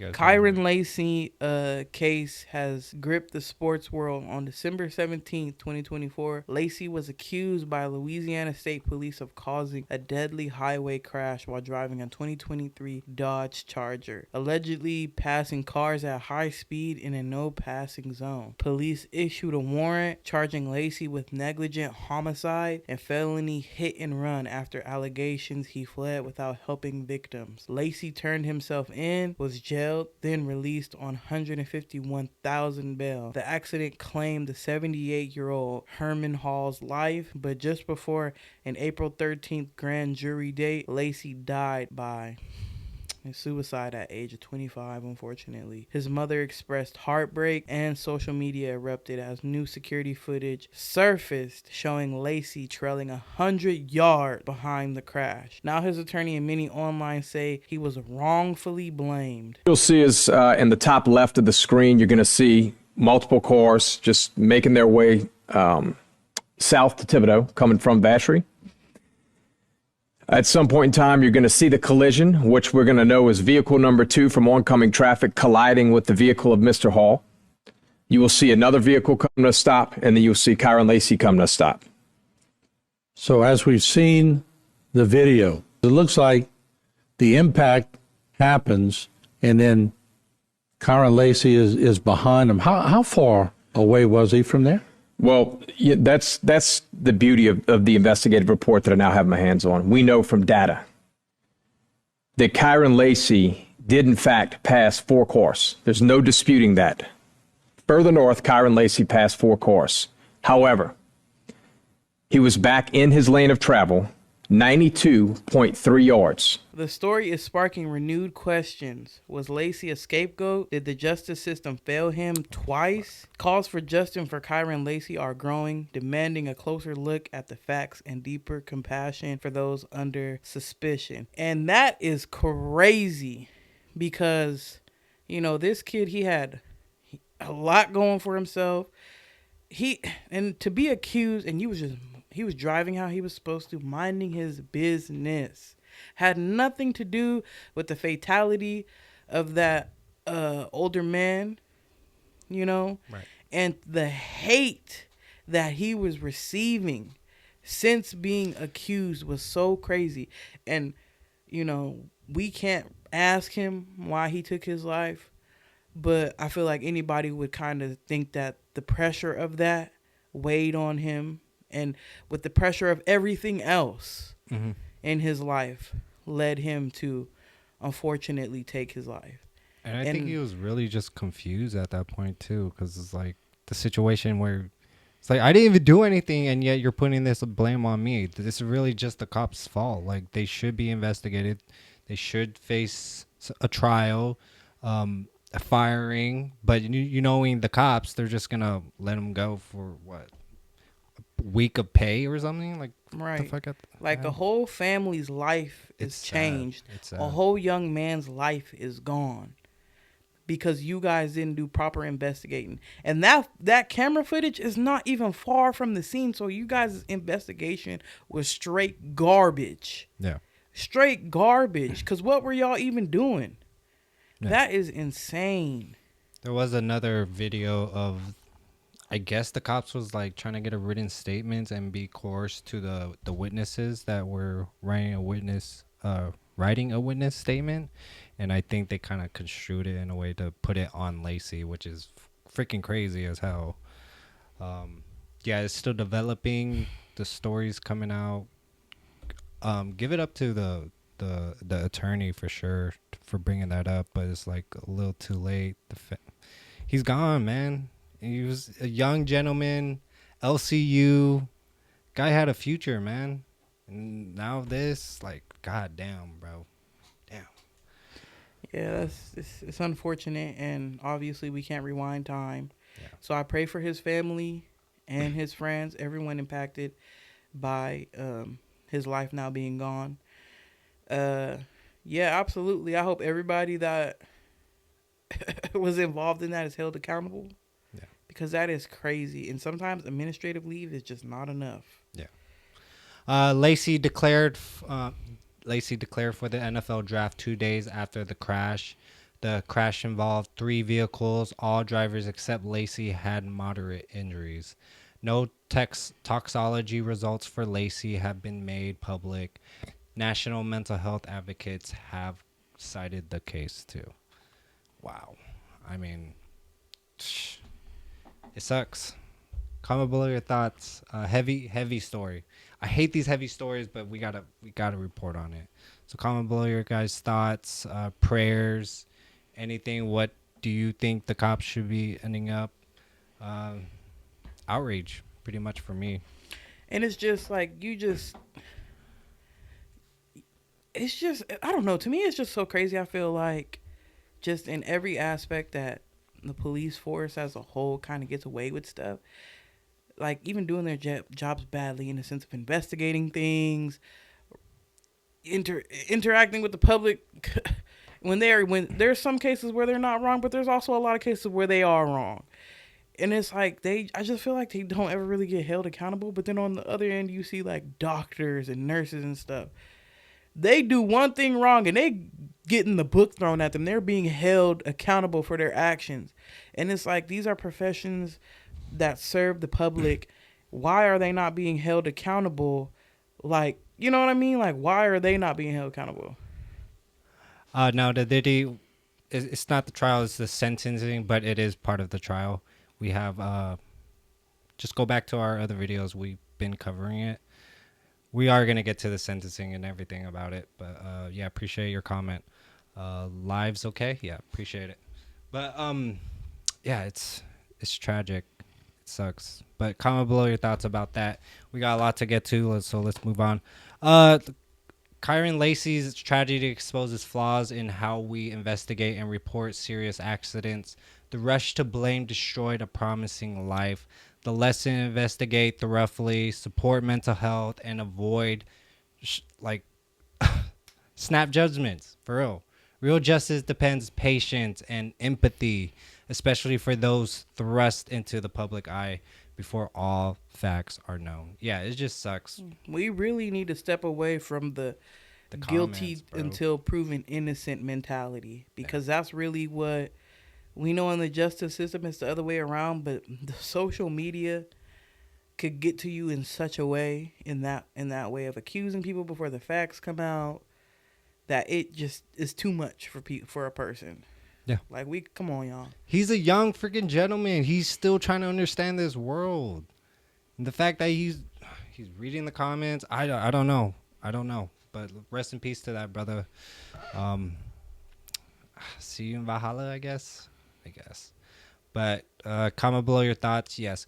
Kyren Lacy case has gripped the sports world. On December 17th, 2024, Lacy was accused by Louisiana State Police of causing a deadly highway crash while driving a 2023 Dodge Charger, allegedly passing cars at high speed in a no passing zone. Police issued a warrant charging Lacy with negligent homicide and felony hit and run after allegations he fled without helping victims. Lacy turned himself in, was jailed, then released on $151,000 bail. The accident claimed the 78-year-old Herman Hall's life, but just before an April 13th grand jury date, Lacy died by suicide at age of 25, unfortunately. His mother expressed heartbreak, and social media erupted as new security footage surfaced showing Lacy trailing 100 yards behind the crash. Now his attorney and many online say he was wrongfully blamed. You'll see is in the top left of the screen, you're going to see multiple cars just making their way south to Thibodaux, coming from Vacherie. At some point in time, you're going to see the collision, which we're going to know is vehicle number 2 from oncoming traffic colliding with the vehicle of Mr. Hall. You will see another vehicle come to a stop, and then you'll see Kyren Lacy come to a stop. So as we've seen the video, it looks like the impact happens, and then Kyren Lacy is behind him. How far away was he from there? Well, yeah, that's the beauty of the investigative report that I now have my hands on. We know from data that Kyren Lacy did, in fact, pass 4 cars. There's no disputing that. Further north, Kyren Lacy passed 4 cars. However, he was back in his lane of travel, 92.3 yards. The story is sparking renewed questions. Was Lacy a scapegoat? Did the justice system fail him twice? Calls for justice for Kyren Lacy are growing, demanding a closer look at the facts and deeper compassion for those under suspicion. And that is crazy because, this kid, he had a lot going for himself. And to be accused, and he was driving how he was supposed to, minding his business. Had nothing to do with the fatality of that older man, Right. And the hate that he was receiving since being accused was so crazy. And, we can't ask him why he took his life, but I feel like anybody would kind of think that the pressure of that weighed on him, and with the pressure of everything else in his life led him to unfortunately take his life. And I think he was really just confused at that point too, because it's like the situation where it's like, I didn't even do anything, and yet you're putting this blame on me. This is really just the cops' fault. Like, they should be investigated. They should face a trial, a firing. But knowing the cops, they're just gonna let him go for what? Week of pay or something, like, right? The fuck like a whole family's life is changed. A whole young man's life is gone because you guys didn't do proper investigating, and that camera footage is not even far from the scene. So you guys' investigation was straight garbage. Yeah, straight garbage. Because what were y'all even doing? Yeah. That is insane. There was another video of, I guess the cops was like trying to get a written statement and be coerced to the witnesses that were writing a witness statement, and I think they kind of construed it in a way to put it on Lacy, which is freaking crazy as hell. Yeah, it's still developing. The story's coming out. Give it up to the attorney for sure for bringing that up, but it's like a little too late. He's gone, man. He was a young gentleman, LCU. Guy had a future, man. And now this, like, goddamn, bro. Damn. Yeah, it's unfortunate, and obviously we can't rewind time. Yeah. So I pray for his family and his friends, everyone impacted by his life now being gone. Yeah, absolutely. I hope everybody that was involved in that is held accountable. Yeah. Because that is crazy. And sometimes administrative leave is just not enough. Yeah. Lacy declared for the NFL draft 2 days after the crash. The crash involved 3 vehicles. All drivers except Lacy had moderate injuries. No toxology results for Lacy have been made public. National mental health advocates have cited the case too. Wow. I mean, it sucks. Comment below your thoughts. Heavy story. I hate these heavy stories, but we gotta report on it. So comment below your guys' thoughts, prayers, anything. What do you think the cops should be ending up? Outrage, pretty much for me. And it's just like it's just, I don't know. To me, it's just so crazy. I feel like just in every aspect that the police force as a whole kind of gets away with stuff. Like even doing their jobs badly in the sense of investigating things, interacting with the public. when there's some cases where they're not wrong, but there's also a lot of cases where they are wrong. And it's like I just feel like they don't ever really get held accountable. But then on the other end, you see like doctors and nurses and stuff. They do one thing wrong and they getting the book thrown at them. They're being held accountable for their actions. And it's like these are professions that serve the public. Why are they not being held accountable? Like, you know what I mean? Like, why are they not being held accountable? No, it's not the trial, it's the sentencing, but it is part of the trial. We have, just go back to our other videos. We've been covering it. We are going to get to the sentencing and everything about it. But, yeah, appreciate your comment. Lives okay? Yeah, appreciate it. But, yeah, it's tragic. It sucks. But comment below your thoughts about that. We got a lot to get to, so let's move on. Kyren Lacy's tragedy exposes flaws in how we investigate and report serious accidents. The rush to blame destroyed a promising life. The lesson: investigate thoroughly, support mental health, and avoid snap judgments. For real. Real justice depends patience and empathy, especially for those thrust into the public eye before all facts are known. Yeah, it just sucks. We really need to step away from the guilty comments, bro. until proven innocent mentality, because that's really what we know in the justice system. It's the other way around, but the social media could get to you in such a way, in that way of accusing people before the facts come out, that it just is too much for a person. Yeah. Like, come on, y'all. He's a young freaking gentleman. He's still trying to understand this world. And the fact that he's reading the comments, I don't know. But rest in peace to that brother. See you in Valhalla, I guess. But comment below your thoughts. Yes.